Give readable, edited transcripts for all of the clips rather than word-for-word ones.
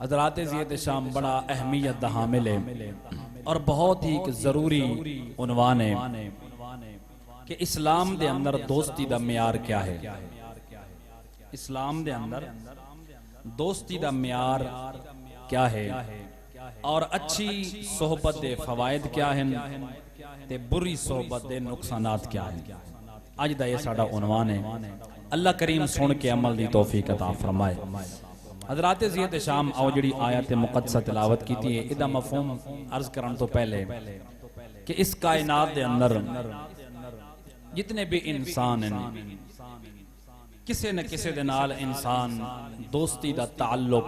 हज़रात ज़ियत शाम बड़ा अहमियत दा हामिल है और बहुत ही एक ज़रूरी उन्वान है कि इस्लाम दे अंदर दोस्ती दा मियार क्या है। इस्लाम दे अंदर दोस्ती दा मियार क्या है और अच्छी सोहबत दे फवायद क्या हैं ते बुरी सोहबत दे नुकसानात क्या हैं। अज दा ये साडा उन्वान है। अल्लाह करीम सुन के अमल दी तौफीक अता फरमाए। हज़रात ज़ियत शाम आओ जिहड़ी आयत मुक़द्दसा तिलावत कीती है इदा मफ़हूम अर्ज करन तो पहले कि इस कायनात दे अंदर जितने भी इंसान हैं किसी न किसी दे नाल इंसान दोस्ती दा ताल्लुक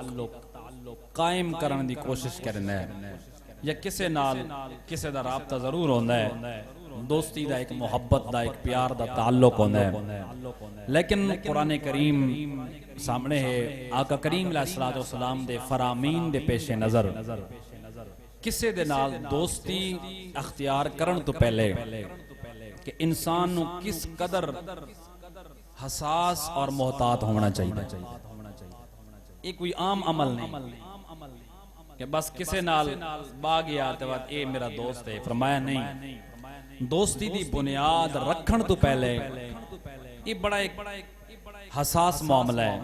कायम करने की कोशिश करना है या किसी नाल किसी दा राबता जरूर होंदा है। दोस्ती दा एक मोहब्बत दा एक प्यार दा ताल्लुक होंदा है। लेकिन कुरान करीम सामने है आका करीम अलैहिस्सलातु वस्सलाम दे फरामीन दे पेशे नजर किसी दे नाल दोस्ती अख्तियार करन तो पहले कि इंसान नू किस कदर हसास और मोहतात होना चाहिए। ये कोई आम अमल नहीं कि बस किसी नाल बा गया ते बाद ए मेरा दोस्त है। फरमाया नहीं, दोस्ती दी बुनियाद रखन तो पहले ये बड़ा एक हसास मामला है,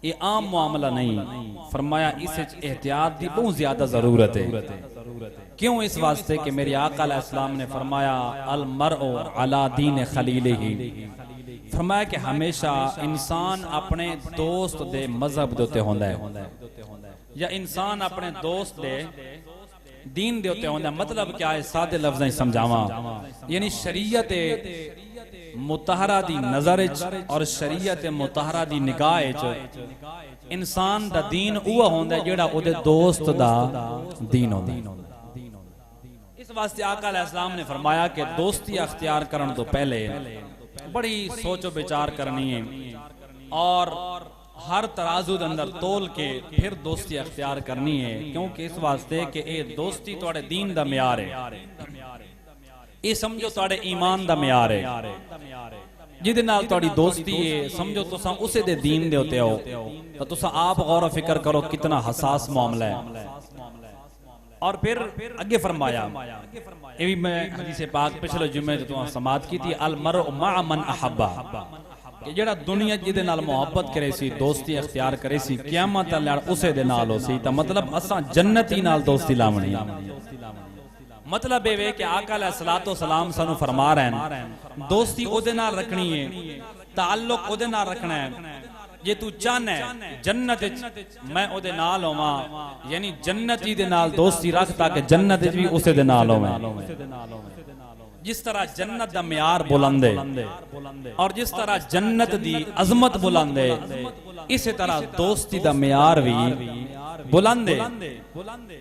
ये आम मामला नहीं। फरमाया इस एहतियात की बहुत ज्यादा जरूरत है। क्यों? इस वास्ते कि मेरे आका अलैहिस्सलाम ने फरमाया अल मरउ अला दीन खलीलिही। फरमाया कि हमेशा इंसान अपने दोस्त दे मजहब दे उत्ते होंदा है या इंसान अपने दोस्त दे दीन दे उत्ते होंदा है। मतलब क्या है? सादे लफ्ज़ां समझावा यानी शरीयत मुतहरा दी नजर और शरीयत मुतहरा दी निगाह इंसान दा दीन उह होंदा जेड़ा ओदे दोस्त दा दीन होंदा। इस वास्ते आका अलैहिस्सलाम ने फरमाया कि दोस्ती अख्तियार करने तो पहले बड़ी सोचो विचार करनी है और हर तराजू दे अंदर तोल के फिर दोस्ती अख्तियार करनी है। क्योंकि इस वास्ते कि ये दोस्ती तुहाडे दीन दा म्यार है, ये समझो तुहाडे ईमान दा म्यार है। जिहदे नाल तुहाडी दोस्ती है समझो तुसां उसे दे दीन दे उत्ते हो तो तुसां आप गौर फिक्र करो कितना हसास मामला है। और फिर अगे फरमाया, ये भी मैं हदीस पाक पिछले जुमे तो समात की थी, अल मरउ मअ मन अहब्बा कि जेड़ा दुनिया जिहदे नाल मोहब्बत करे सी दोस्ती अख्तियार करे सी क़यामत नाल उसे दे नाल हो सी। तां मतलब असां जन्नती नाल दोस्ती लावणी। मतलब ये कि आका अलैहिस्सलातु वस्सलाम सानू फरमा रहे हैं दोस्ती ओदे नाल रखनी है, ताल्लुक ओदे नाल रखना है। जे तू चाहना है जन्नत मैं ओदे नाल होवां यानी जन्नती दे नाल दोस्ती रख ताकि जन्नत भी उसे दे नाल होवे। जिस तरह जन्नत दा म्यार बुलंद है और जिस तरह जन्नत दी अजमत बुलंद है इसी तरह दोस्ती दा म्यार भी बुलंद है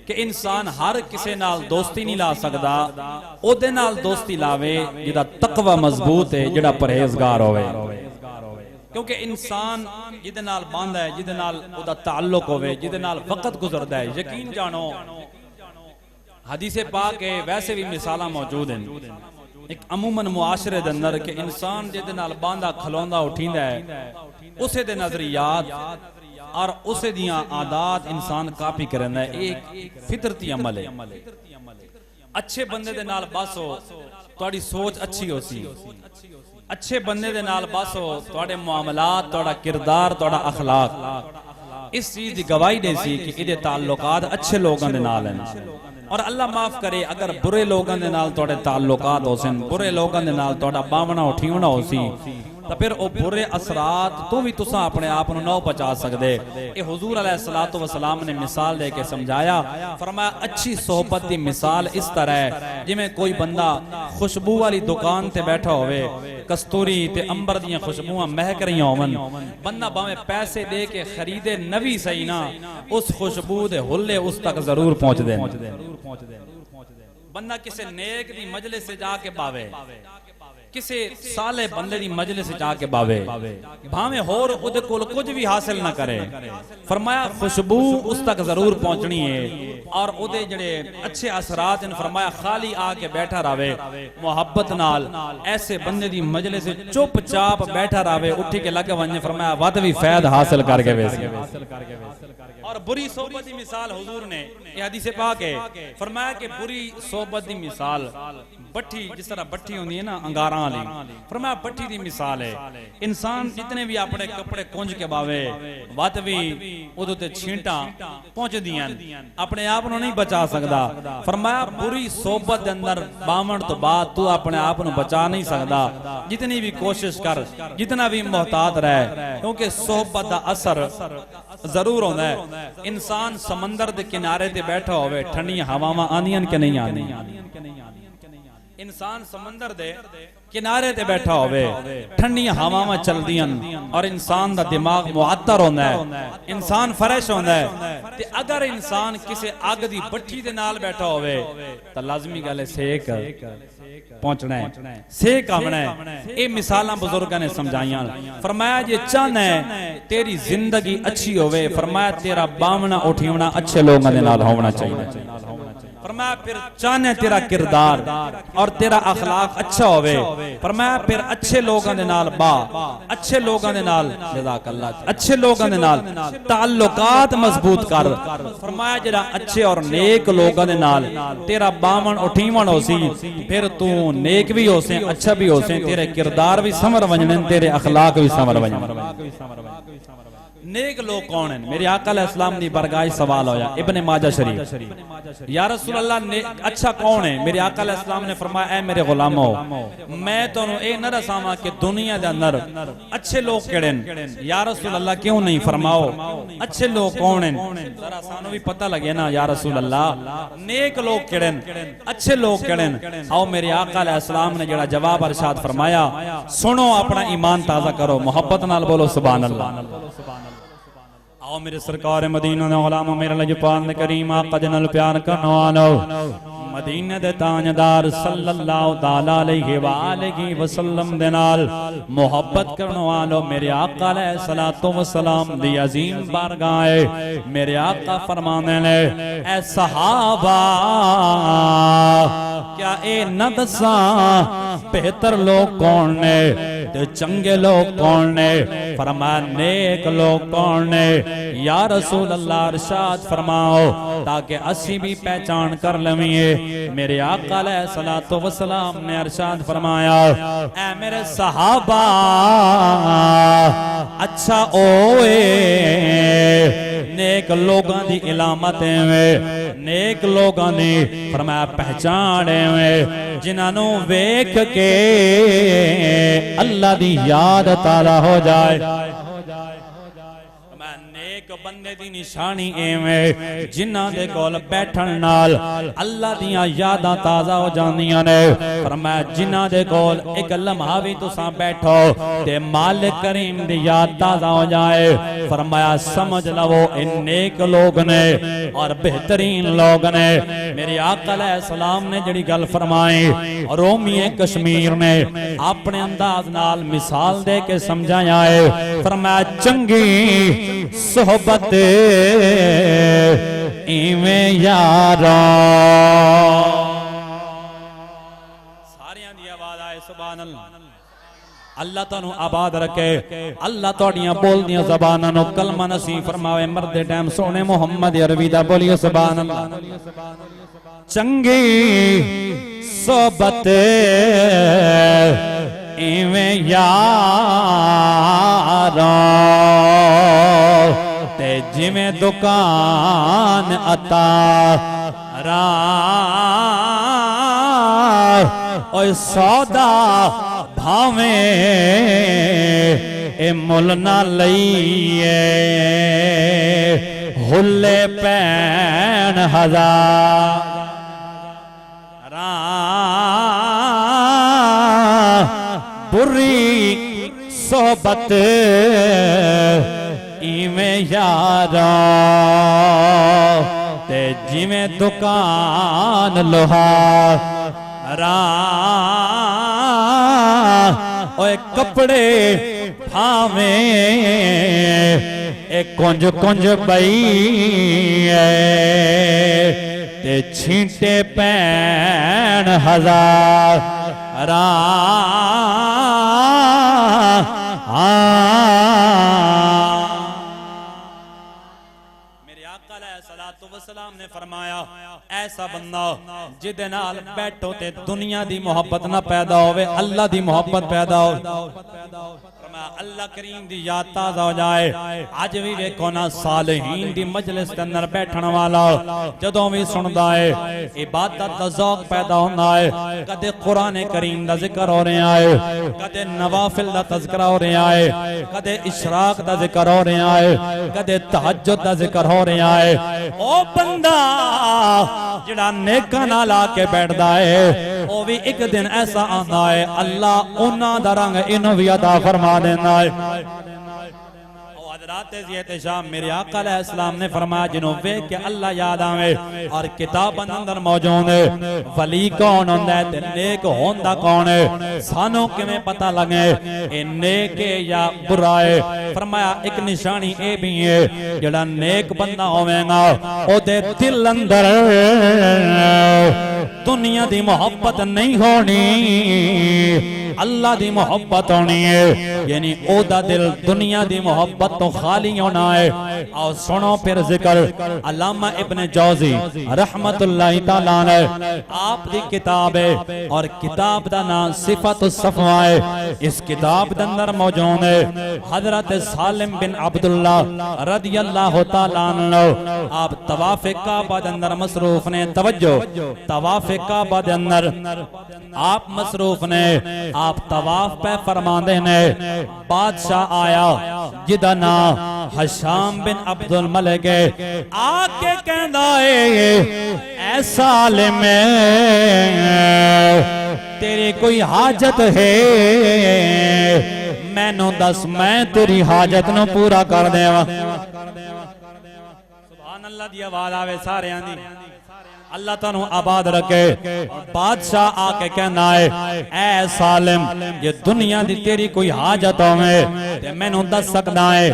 कि इंसान हर किसी नाल दोस्ती नहीं ला सकदा, ओदे नाल दोस्ती लावे जिहदा तकवा मजबूत है, जिहड़ा परहेजगार होवे। क्योंकि इंसान जिहदे नाल बांधा है, जिहदे नाल ओदा ताल्लुक होवे, जिहदे नाल वक्त गुजरदा है, यकीन जानो हदीस पाक है वैसे भी मिसालां मौजूद हैं एक अमूमन मुआशरे दे अंदर कि इंसान जिहदे नाल बांधा खलोंदा उठींदा है उसे दे नजरियात और उसे दियां आदात इंसान कापी करना है। एक फितरती अमल है। अच्छे बंदे दे नाल बस हो तुहाडी सोच अच्छी हो सी, अच्छे बंदे दे नाल बस हो तुहाडे मुआमलात तुहाडा किरदार तुहाडा अखलाक इस चीज की गवाही दे सी कि इहदे ताल्लुकात अच्छे लोगों दे नाल हैं। और अल्लाह माफ करे अगर बुरे लोगों दे नाल तुहाडे ताल्लुकात हो सन, बुरे लोगों दे नाल तुहाडा बावना उठीवना हो सी तो फिर वो बुरे असरात तो भी तुसा अपने आप को ना बचा सकते। ये हुजूर अलैहिस्सलातु वस्सलाम ने मिसाल दे के समझाया। फरमाया अच्छी सोहबत की मिसाल इस तरह है जिवें कोई बंदा खुशबू वाली दुकान ते बैठा होवे, कस्तूरी ते अंबर दियां खुशबुआं महक रही होवन, बंदा भावें पैसे दे के खरीदे नवी सही ना उस खुशबू दे हुल्ले उस तक जरूर पहुंचदे। बंदा किसी नेक दी मजलिस से जाके बावे किसी साले बंदे दी मजलिस जाके बावे भावे होर उहदे कोल कुछ भी हासिल ना करे, फरमाया खुशबू उस तक जरूर पहुंचनी है और उहदे जड़े अच्छे असरात ने फरमाया खाली आके बैठा रहे मोहब्बत नाल ऐसे बंदे दी मजलिस चुपचाप बैठा रहे उठ के लगे वने फरमाया वद भी फैद हासिल करके वेसे। और बुरी सोबत की मिसाल हुजूर ने ये हदीस पाक है फरमाया कि बुरी सोबत की मिसाल भट्टी जिस तरह भट्टी होंदी है ना अंगारा वाली, फरमाया भट्टी की मिसाल है इंसान जितने भी अपने कपड़े कुंज के बावे वत भी उदे ते छींटा पहुंचदियां अपने आप को नहीं बचा सकता। फरमाया बुरी सोबत के अंदर बावण तो बाद तू अपने आप को बचा नहीं सकता, जितनी भी कोशिश कर जितना भी मोहतात रहे, क्योंकि सोबत का असर जरूर होता है। इंसान समंदर के किनारे ते बैठा होवे ठंडियां हवावां आंदियां के नहीं आंदियां, इंसान समंदर दे किनारे ते बैठा होवे ठंडियां हवावां चलदियां और इंसान दा दिमाग मुअत्तर होंदा है, इंसान फ्रेश होंदा है। ते अगर इंसान किसी अग दी भट्टी दे नाल बैठा होवे तां लाजमी गल है सेक पहुंचना है, सेक आना है। ये मिसालां बुजुर्गां ने समझाइयां। फरमाया जे चाहना है तेरी जिंदगी अच्छी होवे, फरमाया तेरा बावना उठिवना अच्छे लोगों दे नाल होना चाहिए। फरमाया फिर चाहने तेरा किरदार और तेरा अखलाक अच्छा होवे, फरमाया फिर अच्छे लोगों दे नाल बा अच्छे लोगों दे नाल जज़ाकल्लाह अच्छे लोगों दे नाल ताल्लुकात मजबूत कर। फरमाया जरा अच्छे और नेक लोगों दे नाल तेरा बावन उठीवन होसी, फिर तू नेक भी होसे अच्छा भी होसे, तेरे किरदार भी समर वजने तेरे अखलाक भी समर वजने। नेक लोग कौन हैं? मेरे आका अलैहिस्सलाम दी बरगाह सवाल होया इब्ने माजा शरीफ, या रसूल अल्लाह अच्छा कौन है? मेरे आका अलैहिस्सलाम ने फरमाया ऐ मेरे गुलामो मैं तोनु ए न दसावां कि दुनिया दे अंदर अच्छे लोग केड़े ने? या रसूल अल्लाह क्यों नहीं? फरमाओ अच्छे लोग कौन हैं, जरा सानू भी पता लगे ना या रसूल अल्लाह। नेक लोग केड़े ने, अच्छे लोग केड़े ने? आओ मेरे आका अलैहिस्सलाम ने जेड़ा जवाब अरशाद फरमाया सुनो, अपना ईमान ताजा करो, मोहब्बत नाल बोलो सुभान अल्लाह। आओ मेरे सरकार मदीना दे गुलाम मेरे लजपाल करीम आका दे नाल प्यार करनो वालो, मदीने दे ताजदार सल्लल्लाहु ताला अलैहि व आलिहि वसल्लम दे नाल मोहब्बत करनो वालो मेरे आका अलैहिस्सलातु वस्सलाम दी अजीम बारगाह मेरे आका फरमाने ने ऐ सहाबा क्या ए न दसा बेहतर लोग कौन ने ते चंगे लोग कौन ने? फरमाया नेक लोग कौन ने? या रसूल अल्लाह इरशाद फरमाओ ताकि असी भी पहचान कर लविए। मेरे आका अलैहिस्सलातु वस्सलाम ने इरशाद फरमाया ऐ मेरे सहाबा अच्छा ओए नेक लोगां दी इलामत है, नेक लोगां दी फरमाया पहचान है जिन्हां वेख के अल्लाह दी याद तारा हो जाए। नेक बंदे दी निशानी एवें जिन्हां दे कोल बैठण नाल अल्लाह दियां यादां ताजा हो जांदियां ने। फरमाया जिन्हां दे कोल एक लम्हा भी तुसां बैठो ते मालिक करीम दी याद ताजा हो जाए, फरमाया समझ लवो इन नेक लोग ने और बेहतरीन लोग ने। मेरे आका अलैहिस्सलाम ने जड़ी गल फरमाई रोमी कश्मीर ने अपने अंदाज नाल मिसाल दे के समझाया है। फरमाया चंगी सोहबत इवें यारा, सारियां दी आवाज आए सुभान अल्लाह। अल्लाह तुहानू आबाद रखे, अल्लाह तुहाडियां बोलदियां ज़बानां नू कलमा नसीब फरमावे। मरदे टाइम सोने मुहम्मद अरबी दा बोलियो सुभान अल्लाह। चंगी सोहबत इवें यारा ते जिवें दुकान अता रा ओए सौदा भावे ए मुल ना लईए हुल्ले पैन हजार बुरी सोहबत इवें यारा ते जिवें दुकान लोहारा ओए कपड़े भावे ए कुंज कुंज बई ते छींटे पैन हजार मेरे आका अलैहिस्सलातु वस्सलाम ने फरमाया ऐसा बंदा जिदे नाल बैठो ते दुनिया दी मोहब्बत ना पैदा होवे अल्लाह दी मोहब्बत पैदा हो अल्लाह करीम दी याद ताज़ा हो जाए। अज भी वेखो ना सालिहीन दी मजलिस के अंदर बैठण वाला जदों भी सुनदा है इबादत दा ज़ौक पैदा होंदा है। कदे कुरान करीम दा जिक्र हो रहा है, कदे नवाफिल दा तज़किरा हो रहा है, कदे इशराक दा जिक्र हो रहा है, कदे तहज्जुद दा जिक्र हो रहा है। ओ बंदा जिहड़ा नेकां नाल आके बैठदा है ओ भी एक दिन ऐसा आंदा है अल्लाह उन्हां दा रंग इन्हूं भी अता फरमा देना है। मेरे आका अलैहिस्सलाम ने फरमाया जिन्हों वेख के अल्लाह याद आवे और किताब अंदर मौजूद है वली कौन होंदा है ते नेक होंदा कौन है सानू किवें पता लगे ए नेक है या बुरा है। फरमाया एक निशानी ए भी है जेड़ा नेक बंदा होवेगा ओदे दिल अंदर दुनिया दी मोहब्बत नहीं होनी अल्लाह दी मोहब्बत होनी है, यानी ओदा दिल दुनिया दी मोहब्बत तो खाली होना है। और सुनो फिर जिक्र अल्लामा इब्न जौजी रहमतुल्लाहि तआला अलैह आप दी किताब है और किताब दा नाम सिफातुस सफ़वा है। इस किताब दे अंदर मौजूद है हजरत सालिम बिन अब्दुल्लाह रदियल्लाहु तआला अन्हु आप तवाफ़ काबा दे अंदर मसरूफ ने। तवज्जो तवाफ़ काबा दे अंदर आप मसरूफ ने आप तवाफ पे फरमांदे ने बादशाह आया जिदा नाम हशाम बिन अब्दुल मलिक आके कहंदा है ऐसा आलिम तेरी कोई हाजत है मैनू दस मैं तेरी हाजत नू पूरा कर देवां। सुभान अल्लाह दी आवाज आवे सारियां दी अल्लाह तानू आबाद रखे। बादशाह आके कहना है ऐ सालिम ये दुनिया दी तेरी कोई हाजत होवे ते मैनू दस सकदा है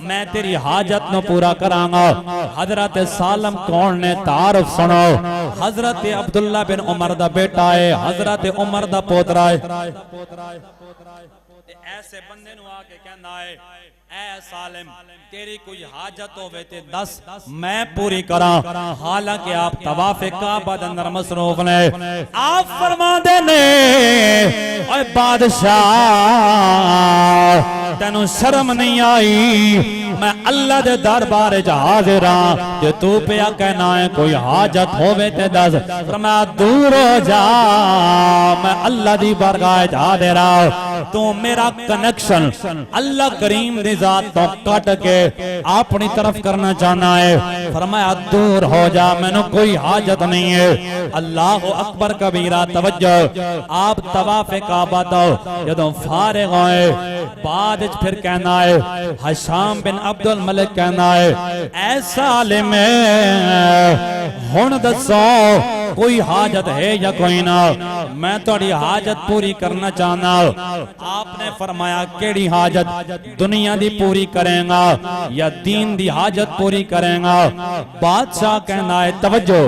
मैं तेरी हाजत नू पूरा करांगा। हजरत सालिम कौन ने तारुफ सुनो हजरत अब्दुल्ला बिन उमर दा बेटा है हजरत उमर दा पोतरा है। ऐसे बंदे नु आके कहना है ऐ सालिम तेरी कोई हाजत होवे ते दस मैं पूरी करा। हालांकि आप तवाफ़े काबा दे अंदर मसरूफ ने आप फरमांदे ने ओए बादशाह तेनू शर्म नहीं आई मैं अल्लाह दे दरबार च हाजिर हां ते तू पिया कहना है कोई हाजत होवे ते दस। फरमाया दूर हो जा मैं अल्लाह दी बारगाह च हाजिर हां तू मेरा कनेक्शन अल्लाह करीम दी जात तो कट के अपनी तरफ करना चाहना है। फरमाया दूर हो जा मैनू कोई हाजत नहीं है। अल्लाह अकबर कबीरा। तवज्जो आप तवाफ़े काबा तो जदों फारिग होए बाद फिर कहना है हशाम बिन अब्दुल मलिक कहना है ऐसा आलिम हुण दसो कोई हाजत है या कोई ना मैं थोड़ी हाजत पूरी करना चाहना। आपने फरमाया केड़ी हाजत दुनिया दी पूरी करेगा या दीन दी हाजत पूरी करेगा। बादशाह कहना है तवज्जो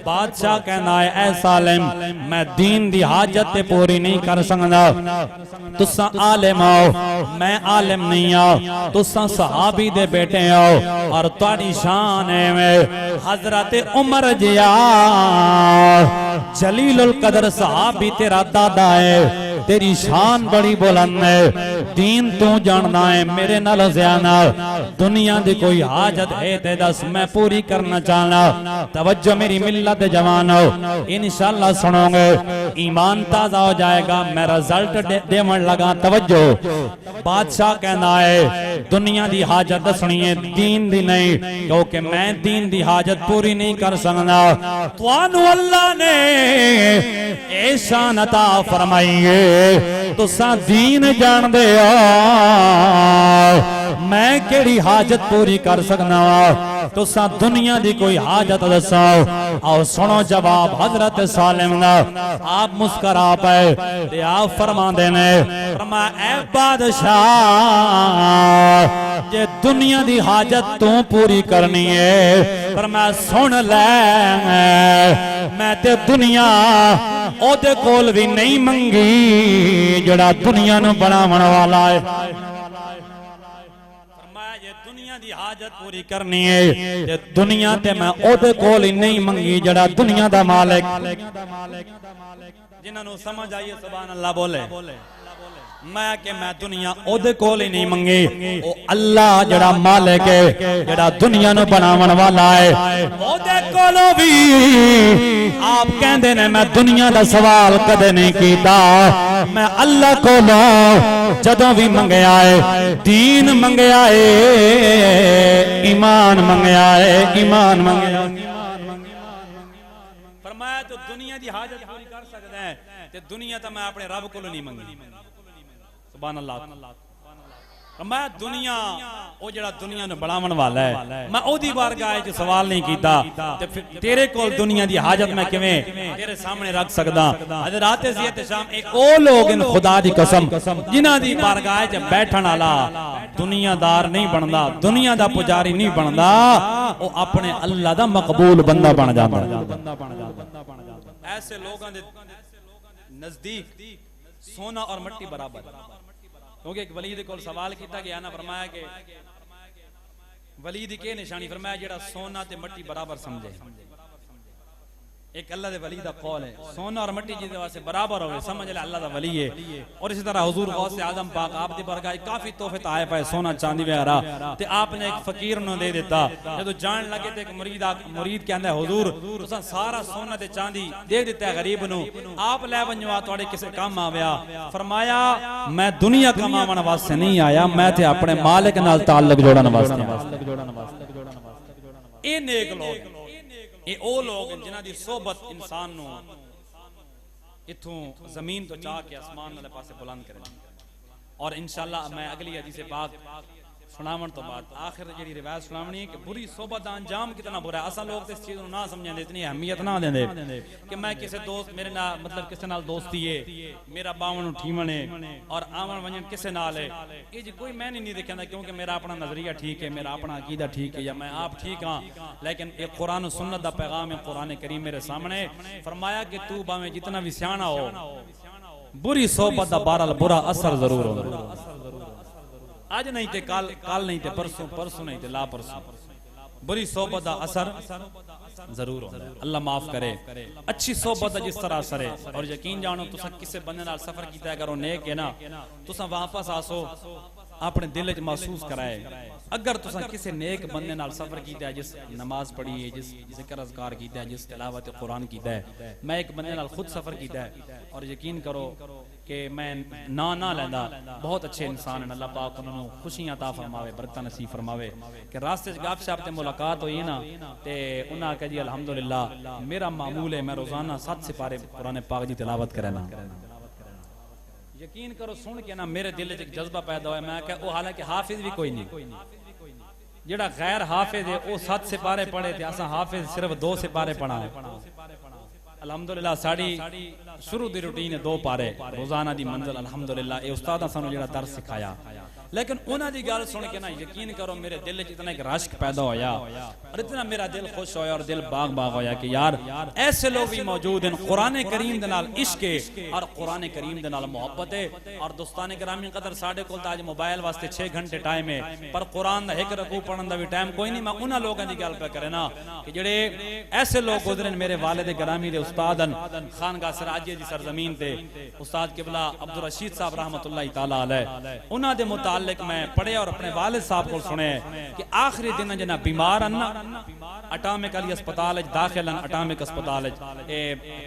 बादशाह कहना है ऐ सालिम मैं दीन दी हाजत ते पूरी नहीं कर सकदा। तुसा आलिम हो मैं आलिम नहीं हो तुसा सहाबी दे बेटे हो और तुहाडी शान है हजरत उमर जिया जलीलुल कदर सहाबी तेरा दादा है तेरी शान बड़ी बुलंद है दीन तू जानना है मेरे नाल ज़्यादा दुनिया दी कोई हाजत है ते दस मैं पूरी करना चाहना। तवज्जो मेरी मिल्लत जवानो इंशाअल्लाह सुनोगे ईमान ताजा हो जाएगा। मैं रिजल्ट देवन लगा। तवज्जो बादशाह कहना है दुनिया दी हाजत दसनी है दीन दी नहीं क्योंकि मैं दीन दी हाजत पूरी नहीं कर सकदा। तुहानू अल्लाह ने ए शान अता फरमाई है तुसा दीन जान दे मैं केड़ी हाजत पूरी कर सकना वा तुसा दुनिया दी कोई हाजत दसो आओ सुनो जवाब हजरत सालिम दा आप मुस्करा पे ते आप फरमांदे ने फरमा ए बादशाह जे दुनिया दी हाजत तू पूरी करनी है पर मैं सुन ले मैं ते दुनिया ओदे कोल भी नहीं मंगी जड़ा दुनिया नु बनावन वाला है हाजत पूरी करनी है ते दुनिया ते मैं ओदे कोल ही नहीं मंगी जड़ा दुनिया दा मालिक जिन्हां नु समझ आई सुभान अल्लाह बोले मैं दुनिया ओदे कोल ही नहीं मंगी ओ अल्लाह जड़ा मालिक है जड़ा दुनिया नु बनावन वाला है ओदे कोलों भी आप कहंदे ने मैं दुनिया दा सवाल कदे नहीं कीता मैं अल्लाह कोलों जदों भी मंगया है दीन मंगया है ईमान मंगया है ईमान मंगया फरमाया तो दुनिया दी हाजत पूरी कर सकदा है ते दुनिया तो मैं अपने रब कोलों नहीं मंगी सुभान अल्लाह मैं दुनिया ओ जड़ा दुनिया नु बनावन वाला है मैं ओदी बारगाह च सवाल नहीं कीता ते तेरे कोल दुनिया दी हाजत मैं किवें तेरे सामने रख सकदा हजरत ज़ियत शाम एक ओ लोग इन खुदा दी कसम जिन्हां दी बारगाह च बैठण वाला दुनियादार नहीं बनदा दुनिया दा पुजारी नहीं बनदा ओ अपने अल्लाह दा मकबूल बंदा बन जांदा ऐसे लोगां दे नजदीक सोना और मिट्टी बराबर क्योंकि एक वली दे कोल सवाल किया गया ना फरमाया कि वली दी के निशानी फरमाया जेड़ा सोना ते मिट्टी बराबर समझे एक अल्लाह दे वली दा कौल है सोना और मिट्टी जिदे वास्ते बराबर होवे समझ ले अल्लाह दा वली है और इसी तरह हुजूर गौस आजम पाक आप दी बरगाह काफी तोहफे ताए पाए सोना चांदी वगैरह ते आपने एक फकीर नु दे दिता जदों जान लगे ते एक मुरीद कहंदा हुजूर तुसा सारा सोना ते चांदी दे दिता है गरीब नु आप ले वंजवा तोड़े किसे काम आया फरमाया मैं दुनिया कमावन वास्ते नहीं आया मैं ते अपने मालिक नाल ताल्लुक जोड़न वास्ते ए नेक लोग ये ओ लोग जिन्हां दी सोबत इंसान नु इथों जमीन तो चाह के आसमान वाले पासे बुलंद करे और इंशाअल्लाह मैं अगली हदीस पाक सुनावन तो बाद आखिर जेडी रिवायत सुनावनी है कि बुरी सोबत दा अंजाम कितना बुरा है असा लोग इस चीज नु ना समझेंदे इतनी अहमियत ना देंदे कि मैं किसी दोस्त मेरे नाल मतलब किसी नाल दोस्ती है मेरा बावन ठीवण है और आवन वंजन किसी नाल है ये जी कोई मैं नहीं देखंदा क्योंकि मेरा अपना नजरिया ठीक है मेरा अपना अकीदा ठीक है या मैं आप ठीक हां लेकिन एक कुरान और सुन्नत दा पैगाम है कुरान करीम मेरे सामने फरमाया कि तू भावें जितना भी सियाना हो बुरी सोबत दा बहरहाल बुरा असर जरूर होंदा आज नहीं थे काल नहीं थे परसों परसों नहीं थे ला परसों बुरी सोबत दा असर जरूर होंदा अल्लाह माफ करे अच्छी सोबत दा जिस तरह असर है और यकीन जानो तुसा किसे बंदे नाल सफर कीता करो नेक है ना तुसा वापस आसो अपने दिल च महसूस कराए अगर तुसा किसी नेक बंदे नाल सफर कीता है जिस नमाज पढ़ी है जिस जिक्र अज़कार कीता है जिस तिलावत कुरान कीता है मैं एक बंदे नाल खुद सफर कीता है और यकीन करो कि मैं ना लेंदा बहुत अच्छे इंसान हैं अल्लाह पाक उन्होंने खुशियां अता फरमावे बरकत नसीब फरमावे कि रास्ते च गपशप ते मुलाकात हुई ना ते उन्हां कहा जी अल्हम्दुलिल्लाह मेरा मामूल है मैं रोजाना 7 सिपारे कुरान पाक दी तिलावत करना यकीन करो सुन के ना मेरे दिल च एक जज्बा पैदा होया मैं कहा ओ हालांकि हाफिज भी कोई नहीं जेड़ा गैर हाफिज है वो 7 सिपारे पढ़े थे असा हाफिज सिर्फ 2 सिपारे पढ़ा अल्हम्दुलिल्लाह साड़ी शुरू दी रूटीन है 2 पारे रोजाना दी मंजिल अल्हम्दुलिल्लाह ए उस्ताद सानू जेड़ा दर्स सिखाया लेकिन उन्हां दी गल सुन के ना यकीन करो मेरे दिल च इतना एक रश्क पैदा होया और इतना मेरा दिल खुश होया और दिल बाग बाग होया कि यार ऐसे लोग भी मौजूद हैं कुरान करीम दे नाल इश्क है और कुरान करीम दे नाल मोहब्बत है और दोस्ताने करामी कदर साडे कोल आज मोबाइल वास्ते 6 घंटे टाइम है पर कुरान दा एक रकू पढ़न दा भी टाइम कोई नहीं मैं उन्हां लोगां दी गल पे करे ना कि जेड़े ऐसे लोग गुजरे मेरे वालिद गिरामी दे उस्तादन खानगाह सराजिया दी सरजमीन ते उस्ताद किबला अब्दुल रशीद साहब रहमतुल्लाह तआला अलैह उन्हां दे मुतालिक मैं पढ़े और अपने वालिद साहब को सुने कि आखिरी दिन जना बीमार ना अटामिक अली अस्पताल दाखिल अटामिक अस्पताल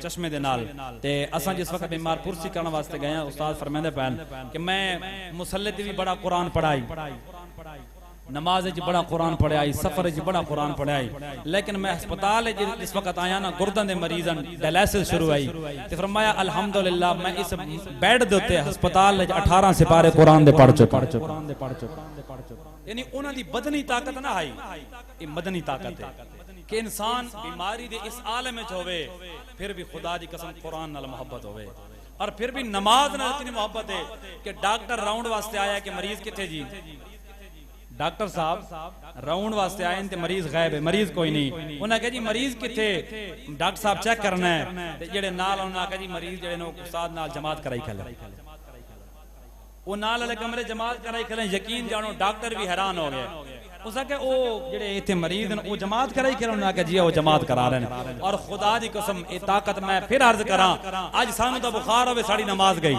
चश्मे दे नाल ते असां जिस वक्त बीमार पुरसी करने वास्ते गए उस्ताद फरमांदे पैन कि मैं मुसल्ले ते भी बड़ा कुरान पढ़ाई नमाज च बड़ा कुरान पढ़ाई सफर च बड़ा कुरान पढ़ाई लेकिन मैं अस्पताल जिस वक्त आया ना गुर्दन दे मरीजन डायलिसिस शुरू आई ते फरमाया अल्हम्दुलिल्लाह मैं इस बेड दे उत्ते अस्पताल 18 सिपारे कुरान दे पढ़ चुका यानी उन्हां दी बदनी ताकत ना आई, ये मदनी ताकत है कि इंसान बीमारी दे इस आलम विच होवे फिर भी खुदा दी कसम कुरान नाल मोहब्बत होवे, और फिर भी नमाज नाल इतनी मोहब्बत है कि डॉक्टर राउंड वास्ते आया कि मरीज किथे जी, डॉक्टर साहब राउंड वास्ते आए ते मरीज गायब है, मरीज कोई नहीं। उन्हें कहा जी मरीज किथे, डॉक्टर साहब चेक करना है ते जेड़े नाल उन्हें कहा जी मरीज जेड़े ने उस्ताद नाल जमात कराई खले, वो नाल वाले कमरे जमात कराई खले। यकीन जानो डॉक्टर भी हैरान हो गए, उसके ओ जेड़े इथे मरीज ने वो जमात कराई खले, उन्हें कहा जी वो जमात करा रहे हैं। और खुदा दी कसम ये ताकत मैं फिर अर्ज करा, आज सानू तो बुखार होवे साड़ी नमाज गई,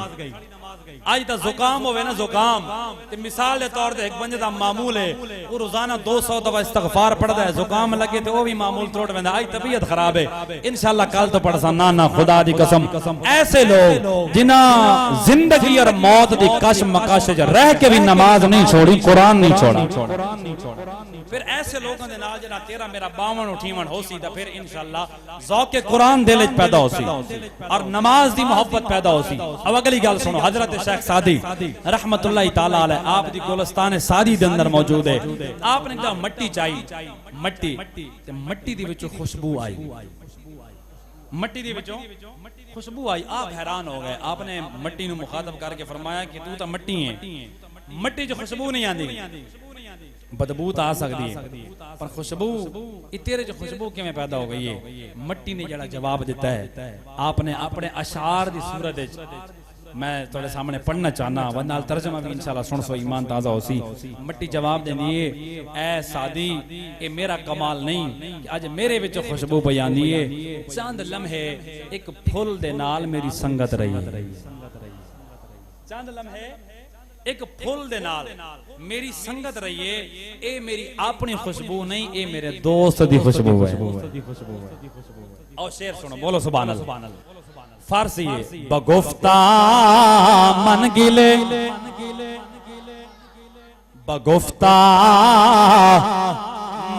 आज तो जुकाम होवे ना जुकाम ते मिसाल के तौर पे एक बंदे दा मामूल है वो रोजाना 200 दफा इस्तगफार पढ़दा है, जुकाम लगे तो वो भी मामूल तोड़ वेंदा। आज तबीयत खराब है, इंशाअल्लाह कल तो पढ़ सा। ना ना खुदा दी कसम ऐसे लोग जिन्हां जिंदगी और मौत दी कश मकश च रह के भी नमाज नहीं छोड़ी, कुरान नहीं छोड़ा, फिर ऐसे लोगों दे नाल जना तेरा मेरा 52 उठीवन होसी ता फिर इंशाअल्लाह ज़ौक़ कुरान दिल विच पैदा होसी और नमाज दी मोहब्बत पैदा होसी। अब अगली गल सुनो, हजरत शेख सादी रहमतुल्लाह ताला अलैह आप दी गुलिस्तान सादी दे अंदर मौजूद है। आपने जब मट्टी चाई, मट्टी ते मट्टी दी विचों खुशबू आई, मट्टी दी विचों खुशबू आई, आप हैरान हो गए। आपने मट्टी नु मुखातब करके फरमाया कि तू तो मट्टी है, मट्टी च खुशबू नहीं आंदी, बदबू तो आ सकती है पर खुशबू तेरे च खुशबू किवें पैदा हो गई है? मट्टी ने जड़ा जवाब दिता है, आपने अपने अशार दी सूरत विच मैं थोड़े सामने पढ़ना चाहना, वरना तर्जमा भी इंशाल्लाह सुन सो ईमान ताजा होसी। मट्टी जवाब देंदी है, ऐ सादी ये मेरा कमाल नहीं कि आज मेरे विच खुशबू पई आंदी है, चंद लम्हे एक फुल दे नाल मेरी संगत रही है, चंद लम्हे एक फुल दे नाल मेरी संगत रही है, ए मेरी अपनी खुशबू नहीं, ए मेरे दोस्त दी खुशबू है। और शेर सुनो, बोलो सुभान अल्लाह। फारसी है, बगुफ्ता मन गिले, बगुफ्ता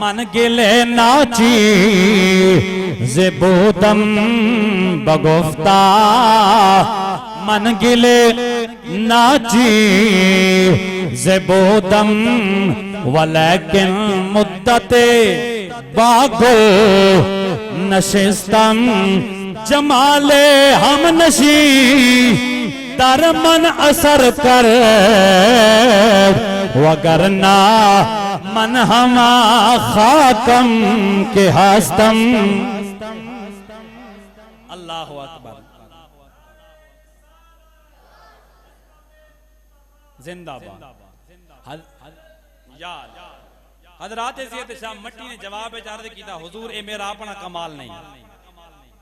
मन गिले नाची ज़ेबूदम, बगुफ्ता मन गिले नाची ज़ेबूदम, वलेकिन मुद्दते बागो नशिस्तम, जमाले हम नशी दर मन असर कर, वगरना मन हमा खाकम के हस्तम। अल्लाहु अकबर, जिंदाबाद। हज़रात ज़ियद शाह मट्टी ने जवाब अर्ज़ किया, हुजूर ए मेरा अपना कमाल नहीं,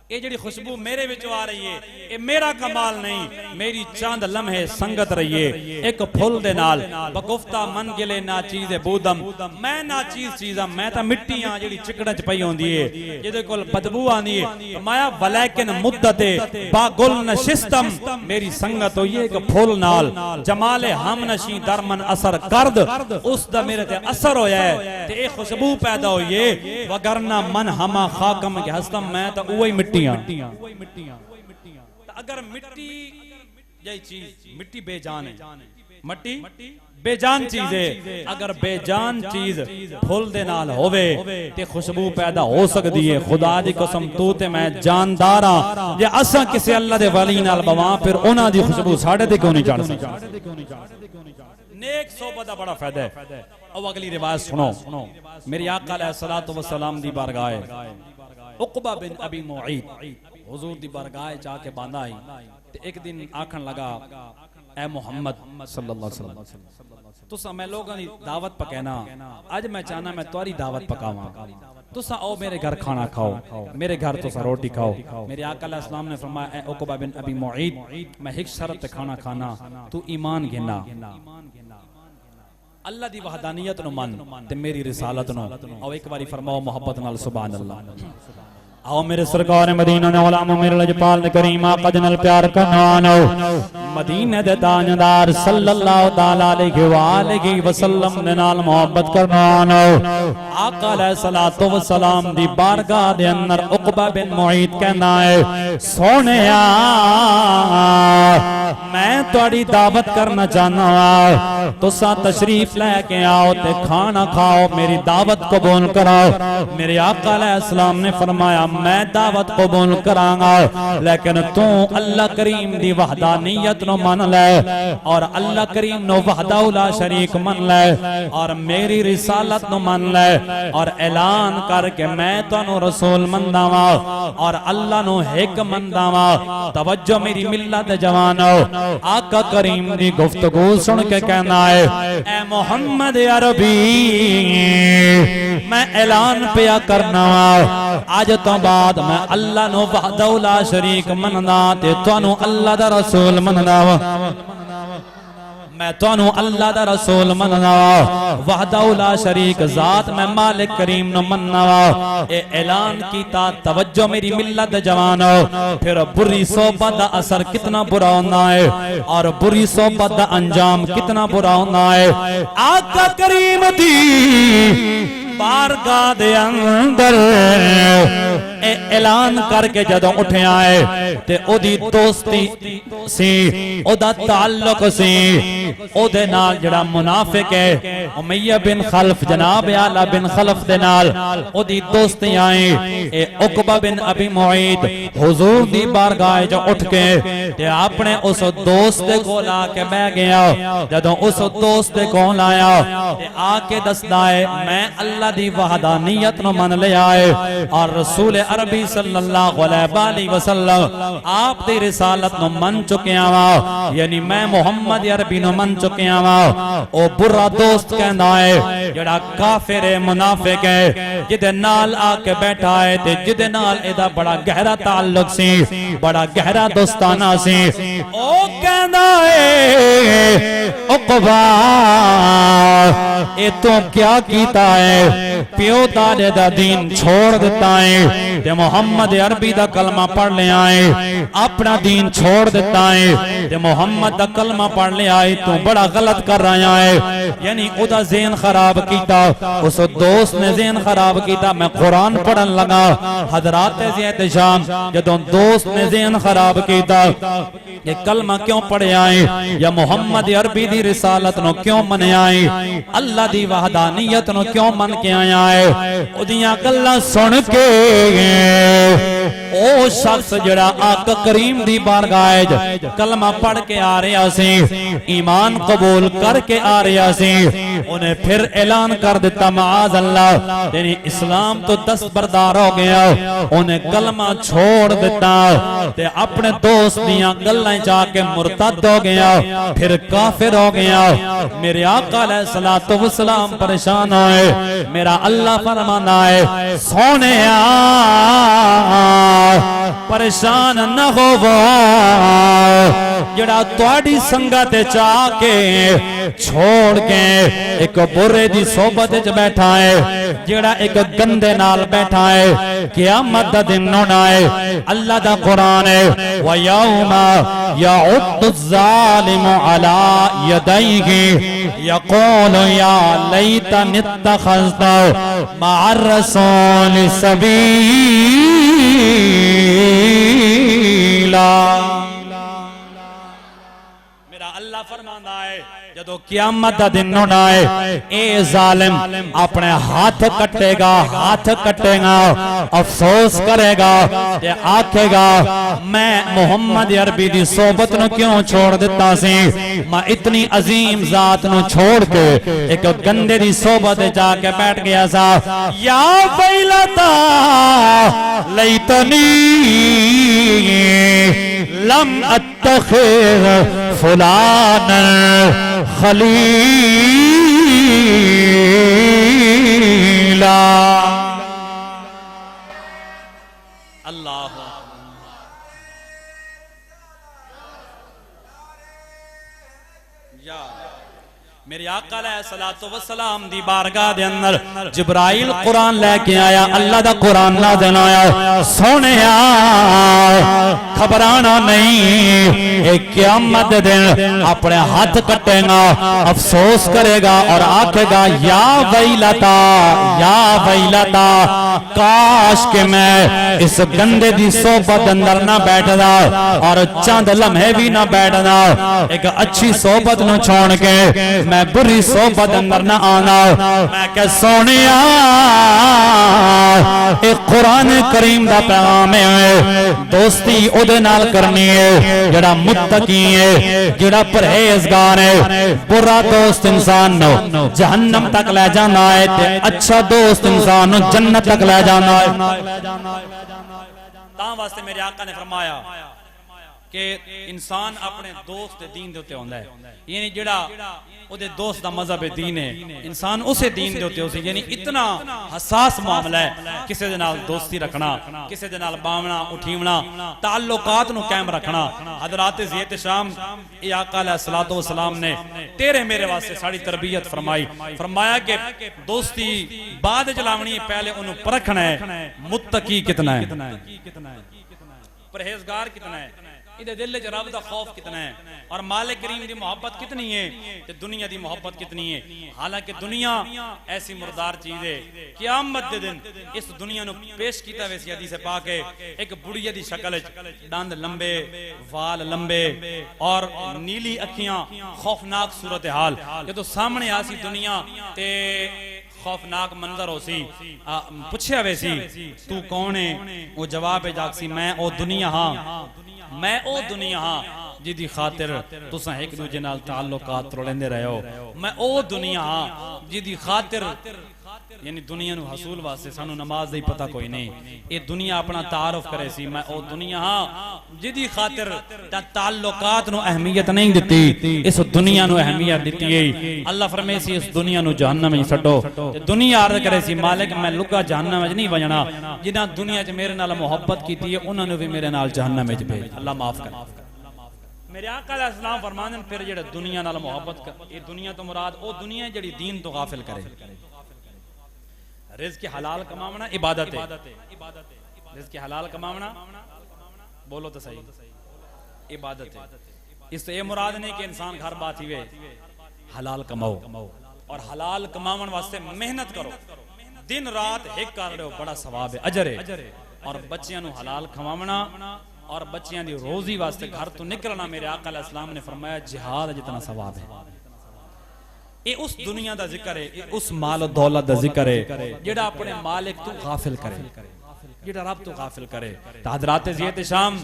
ये जड़ी खुशबू मेरे विचों आ रही है ये मेरा कमाल नहीं, मेरी चंद लम्हे संगत रही है एक फुल दे नाल। बगुफ्ता मन गिले ना चीज़ बूदम, मैं ना चीज़ चीज़ा, मैं तो मिट्टी हां जेड़ी चिकड़ च पई होंदी है, जिहदे कोल बदबू आंदी है। माया वलैकिन मुद्दते बागुल नशिस्तम, मेरी संगत होई है एक फुल नाल। जमाले हम नशी दरमन असर करद, उस दा मेरे ते असर होया है ते ए खुशबू पैदा होई है। वगरना मन हमा खाकम के हस्तम, मैं तो ओही मिट्टी। अगर मिट्टी यही चीज, मिट्टी बेजान है, मट्टी बेजान चीज है, अगर बेजान चीज फुल दे नाल होवे ते खुशबू पैदा हो सकती है। खुदा दी कसम तू ते मैं जानदार हां, जे असां किसी अल्लाह दे वली नाल बवां फिर उन्हां दी खुशबू साडे ते क्यों नहीं चढ़ सकदी? नेक सोबत दा बड़ा फायदा है। अब अगली रिवायत सुनो, मेरे आका अलैहिस्सलातु वस्सलाम दी बारगाह है, उक़बा बिन अबी मुईद हुजूर दी बारगाह जाके बांधा आई ते एक दिन आखन लगा, ए मोहम्मद सल्लल्लाहु अलैहि वसल्लम, तुसा मैं लोगों दी दावत पकाना, आज मैं चाहना मैं तुम्हारी दावत पकावां, तुसा आओ मेरे घर खाना खाओ, मेरे घर तुसा रोटी खाओ। मेरे आका अलैहि सलाम ने फरमाया, ए उक़बा बिन अबी मुईद, मैं एक शर्त पे खाना खाना, तू ईमान गिना, अल्लाह दी वहदानियत नु मन ते मेरी रिसालत नु। और एक बारी फरमाओ मोहब्बत नाल सुभान अल्लाह। आओ मेरे सरकार मदीना ने उलमा मेरे लजपाल ने करीम आका जनल प्यार करना, मदीने दे ताजदार सल्लल्लाहु तआला अलैहि वसल्लम दे नाल मोहब्बत करना आका अलैहिस्सलातु वस्सलाम दी बारगाह दे अंदर उकबा बिन मुईत कहना है सोहणिया मैं तुहाडी दावत करना चाहना तुसा तशरीफ लेके आओ ते खाना खाओ मेरी दावत कबूल कराओ। मेरे आका अलैहिस्सलाम ने फरमाया मैं दावत कबूल करांगा लेकिन तू अल्लाह करीम दी वहदानियत नो मान ले और अल्लाह करीम नो वहदाहु ला शरीक मान ले और मेरी रिसालत नो मान ले और ऐलान करके मैं तुहानू रसूल मनदा वा और अल्लाह नो हिक मनदा वा। तवज्जो मेरी मिल्लत जवानो आका करीम दी गुफ्तगू सुन के कहना है ए मोहम्मद अरबी मैं ऐलान पिया करना वा आज तो बाद मैं अल्लाह नो वहदहु ला शरीक मनदा ते तुहानू अल्लाह दा रसूल मनदा वा। मैं तुहानू अल्लाह दा रसूल मनना वा वहदहु ला शरीक जात मैं मालिक करीम नु मनना वा। ए ऐलान कीता तवज्जो मेरी मिल्लत जवानो फिर बुरी सोबत दा असर कितना बुरा होना है और बुरी सोबत दा अंजाम कितना बुरा होना है। आका करीम दी बारगाह दे अंदर ऐलान करके जदों उठिया है ते ओदी दोस्ती सी ओदा ताल्लुक सी ओदे नाल जड़ा मुनाफिक है उमैया बिन खल्फ जनाब आला बिन खल्फ दे नाल ओदी दोस्ती आई। ए उकबा बिन अबी मुईत हुजूर दी बारगाह जो उठ के ते अपने उस दोस्त दे कोल आके बैठ गया। जदों उस दोस्त दे कोल आया ते आके दसदा है मैं अल्लाह दी वहदानियत नु मन लिया है और रसूल अरबी सल्लल्लाहु अलैहि वसल्लम आप दी रिसालत नु मन चुकिया वा यानी मैं मोहम्मद अरबी नु मन चुकिया वा। ओ बुरा दोस्त कहंदा है जेड़ा काफिर है मुनाफिक है जिदे नाल आके बैठा है ते जिदे नाल एदा बड़ा गहरा ताल्लुक सी बड़ा गहरा दोस्ताना सी ओ कहंदा है उकबा ए तो क्या कीता है प्यो दादे दा दीन छोड़ दिता है ते मोहम्मद अरबी दा कलमा पढ़ लिया है अपना दीन छोड़ दिता है ते मोहम्मद दा कलमा पढ़ लिया है तू बड़ा गलत कर रहा है यानी ओदा ज़हन खराब कीता उस दोस्त ने ज़हन खराब कीता। मैं कुरान पढ़न लगा हजरात ज़ियत शाम जदों दोस्त ने ज़हन खराब कीता ये कलमा क्यों पढ़िया है या मोहम्मद अरबी दी रिसालत नो क्यों मनया है अल्लाह दी वहदानियत नो क्यों मन के आया है ओदियां गल्लां सुन के ओ शख्स जड़ा आका करीम दी बारगाह कलमा पढ़ के आ रहा सी ईमान कबूल करके आ रहा सी उन्हें फिर ऐलान कर दिता माज़ अल्लाह तेरी इस्लाम तो दस्तबरदार हो गया उन्हें कलमा छोड़ दिता ते अपने दोस्त दियां गल्लां जाके मुर्तद हो गया फिर काफिर हो गया। मेरे आका अलैहिस्सलातु वस्सलाम परेशान होए मेरा अल्लाह फरमाना है सोहणिया परेशान न होवो जड़ा तुहाडी संगत च आके छोड़ के एक बुरे दी सोबत च बैठा है जड़ा एक गंदे नाल बैठा है क़यामत दा दिन होना है। अल्लाह दा कुरान है व यौमा यउद्दु ज़ालिमु अला यदैहि यक़ूलु या लैतनी इत्तख़ज़तु मअर रसूलि सबीला। मेरा अल्लाह फरमांदा है जदों क़यामत दा दिन होना है ए जालिम अपने हाथ कटेगा अफसोस करेगा ते आखेगा मैं मोहम्मद अरबी दी सोबत नु क्यों छोड़ दिता सी मैं इतनी अजीम जात नु छोड़ के एक गंदे दी सोबत जाके बैठ गया सा। या वैलता लैतनी लम अत्तखिज़ फुलानन खलीला। अल्लाह मेरे आका अलैहिस्सलातु वस्सलाम दी बारगाह दे अंदर जिब्राइल कुरान लेके आया अल्लाह दा कुरान नाज़िल आया सोहणिया घबराना नहीं, क़यामत दिन अपने हाथ कटेगा, अफसोस करेगा और आखेगा या वैलता, या वैलता, काश के मैं इस गंदे दी सोबत अंदर ना बैठदा और चंद लम्हे भी ना बैठदा। एक अच्छी सोबत न छोड़ के मैं बुरी सोबत अंदर ना आना। मैं कह सोनिया एक कुरान करीम दा पैगाम है, दोस्ती ओदे नाल करनी है जेड़ा मुत्तकी है, जेड़ा परहेजगार है। बुरा दोस्त इंसान नो जहन्नम तक ले जाना है ते अच्छा दोस्त इंसान नो जन्नत तक ले जाना है। तां वास्ते मेरे आका ने फरमाया कि इंसान अपने दोस्त दीन दे उत्ते होंदा है, यानी जेड़ा ओदे दोस्त दा मजहब दीन है, इंसान उसे दीन दे उत्ते होसी। यानी इतना हसास मामला है किसी दे नाल दोस्ती रखना, किसी दे नाल बावना उठीवना, ताल्लुकात नु कायम रखना। हजरात ज़ियत शाम ए आका अलैहिस्सलातु वस्सलाम ने तेरे मेरे वास्ते साड़ी तरबियत फरमाई। फरमाया कि दोस्ती बाद चलावनी, पहले उन्हें परखना है मुत्तकी कितना है, परहेजगार कितना है, इधर दिल च रब दा खौफ कितना है और मालिक करीम दी मोहब्बत कितनी है, ते दुनिया दी मोहब्बत कितनी है। हालांकि दुनिया ऐसी मुर्दार चीज है, क़यामत दे दिन इस दुनिया नु पेश कीता वैसी हदीस पाक है, एक बुढ़िया दी शक्ल च दंद लंबे, वाल लंबे और नीली अखियां, खौफनाक सूरत हाल। जदों सामने आसी दुनिया ते खौफनाक मंजर हो सी, पूछया वैसी तू कौन है, वो जवाब है जागसी मैं ओ दुनिया हाँ, मैं ओ दुनिया हाँ जिदी खातिर तुसा एक दूजे नाल ताल्लुकात तोड़ेंदे रहे हो। मैं ओ दुनिया हाँ जिदी खातिर, यानी दुनिया नु हसूल वास्ते सानू नमाज दा पता कोई नहीं, ये दुनिया अपना तारुफ करे सी। मैं ओ दुनिया हाँ जिदी खातिर ताल्लुकात नु अहमियत नहीं दिती, इस दुनिया नु अहमियत दिती है। अल्लाह फरमाए सी इस दुनिया नु जहन्नम में छड्डो, ते दुनिया अर्ज करे सी मालिक मैं लुका जहन्नम में नहीं वजना, जिन्हां दुनिया च मेरे नाल मोहब्बत कीती है उन्हां नु भी मेरे नाल जहन्नम में भेज। अल्लाह माफ कर। मेरे आका अलैहिस्सलाम फरमांदे फिर जेड़ा दुनिया नाल मोहब्बत कर, ये दुनिया तो मुराद ओ दुनिया जेड़ी दीन तो गाफिल करे। रिज़्क़ हलाल कमावना इबादत है, रिज़्क़ हलाल कमावना बोलो तो सही इबादत है। इससे ये मुराद नहीं कि इंसान घर बात ही वे, हलाल कमाओ और हलाल कमावन वास्ते मेहनत करो, दिन रात एक कर रहे हो, बड़ा सवाब है, अजर है। और बच्चियां नु हलाल खवावना और बच्चियां दी रोजी वास्ते घर तो निकलना, मेरे आका अलैहिस्सलाम ने फरमाया जिहाद जितना सवाब है। ये उस दुनिया दा जिक्र है, उस माल और दौलत दा जिक्र है जेड़ा अपने मालिक तो गाफिल करे, जेड़ा रब तो गाफिल करे। तो हज़रात ज़ियत शाम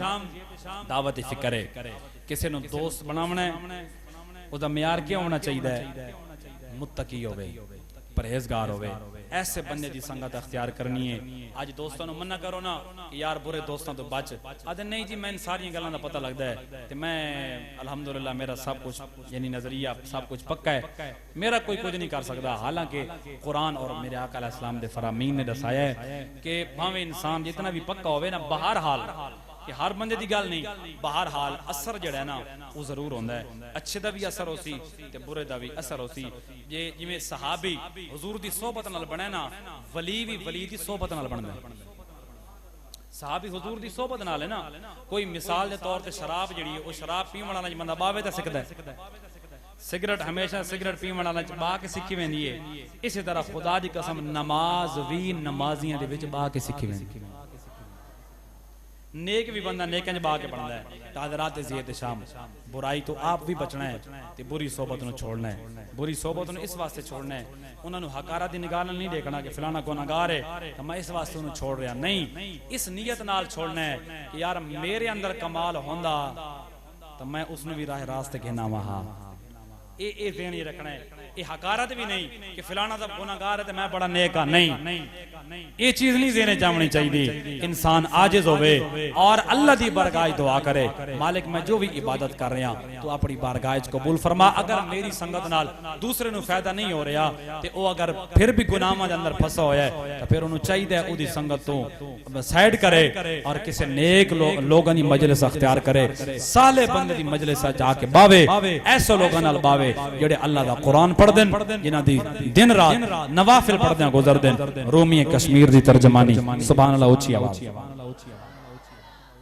दावत फिक्र है, किसी नु दोस्त बनावना है उसदा मियार क्या होना चाहिए, मुत्तकी होवे, परहेजगार होवे, ऐसे बंदे दी संगत अख्तियार करनी है। आज दोस्तों नु मना करो ना कि यार बुरे दोस्तों तो बच, आदे नहीं जी मैं सारी गल्लां दा पता लगदा है ते मैं अल्हम्दुलिल्लाह मेरा सब कुछ यानी नजरिया सब कुछ पक्का है, मेरा कोई कुछ नहीं कर सकता। हालांकि कुरान और मेरे आका अलैहिस्सलाम दे फरामीन ने दसाया है कि भावें इंसान जितना भी पक्का होवे ना, बहर हाल कि हर बंदे दी गल नहीं, बहर हाल असर जड़ा है ना वो जरूर होंदा है, अच्छे दा भी असर होसी ते बुरे दा भी असर होसी। जे जिवें सहाबी हुजूर दी सोहबत नाल बने ना, वली भी वली दी सोहबत नाल बनदा है। सहाबी हुजूर दी सोहबत नाल है ना, कोई मिसाल दे तौर ते शराब जड़ी है, वो शराब पीण वाला बंदा बावे ते सिकदा है, सिगरेट हमेशा सिगरेट पीण वाला बा के सीखी वेंदी है। इसी तरह खुदा दी कसम नमाज भी नमाजियां दे विच बा के सीखी वेंदी, नेक भी बंदा नेकां च बा के बनदा है। हज़रात ज़ियत शाम बुराई तो आप भी बचना है ते बुरी सोबत नु छोड़ना है। बुरी सोबत नु इस वास्ते छोड़ना है, उन्हां नु हकारा दी निगाह नाल नहीं देखना कि फलाना गुनाहगार है तो मैं इस वास्ते उन्हें छोड़ रहा, नहीं, इस नीयत नाल छोड़ना है कि यार मेरे अंदर कमाल होंदा तो मैं उसनु भी राह रास्ते कहना वहां, ये ज़हन ही रखना है। ये हकारत भी नहीं कि फलाना दा गुनाहगार है तो मैं बड़ा नेक हां, नहीं, ये चीज नहीं ज़हन च आनी चाहिए। इंसान आजिज होवे और अल्लाह दी बारगाह दुआ करे, मालिक मैं जो भी इबादत कर रहा तो अपनी बारगाह कबूल फरमा। अगर मेरी संगत नाल दूसरे नु फायदा नहीं हो रहा ते ओ अगर फिर भी गुनाहां दे अंदर फसा होया है तो फिर उन्हें चाहिए ओदी संगत तो साइड करे और किसी नेक लोगों की मजलिस अख्तियार करे, साले बंदे दी मजलिस जाके बावे, ऐसे लोगों नाल बावे जेड़े अल्लाह दा कुरान पढ़ देन, जिन्हां दी दिन रात नवाफिल पढ़दे गुजर देन। रूमी कश्मीर दी तर्जमानी, सुभान अल्लाह, ऊंची आवाज।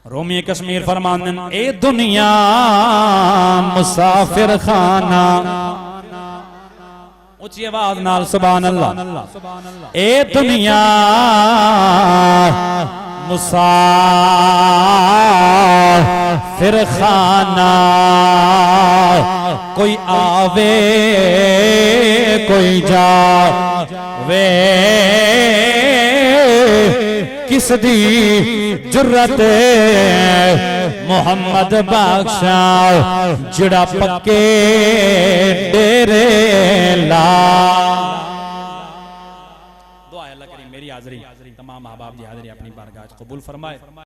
रोमी कश्मीर फरमानन ए दुनिया मुसाफिर खाना, ऊंची आवाज नाल सुभान अल्लाह। ए दुनिया मुसाफिर खाना, कोई आवे कोई जावे, किस दी जुर्रत मोहम्मद बख्शा जड़ा पक्के डेरे ला। दुआ है अल्लाह करीम मेरी हाज़री तमाम अहबाब की हाज़री अपनी बारगाह कबूल फरमाए।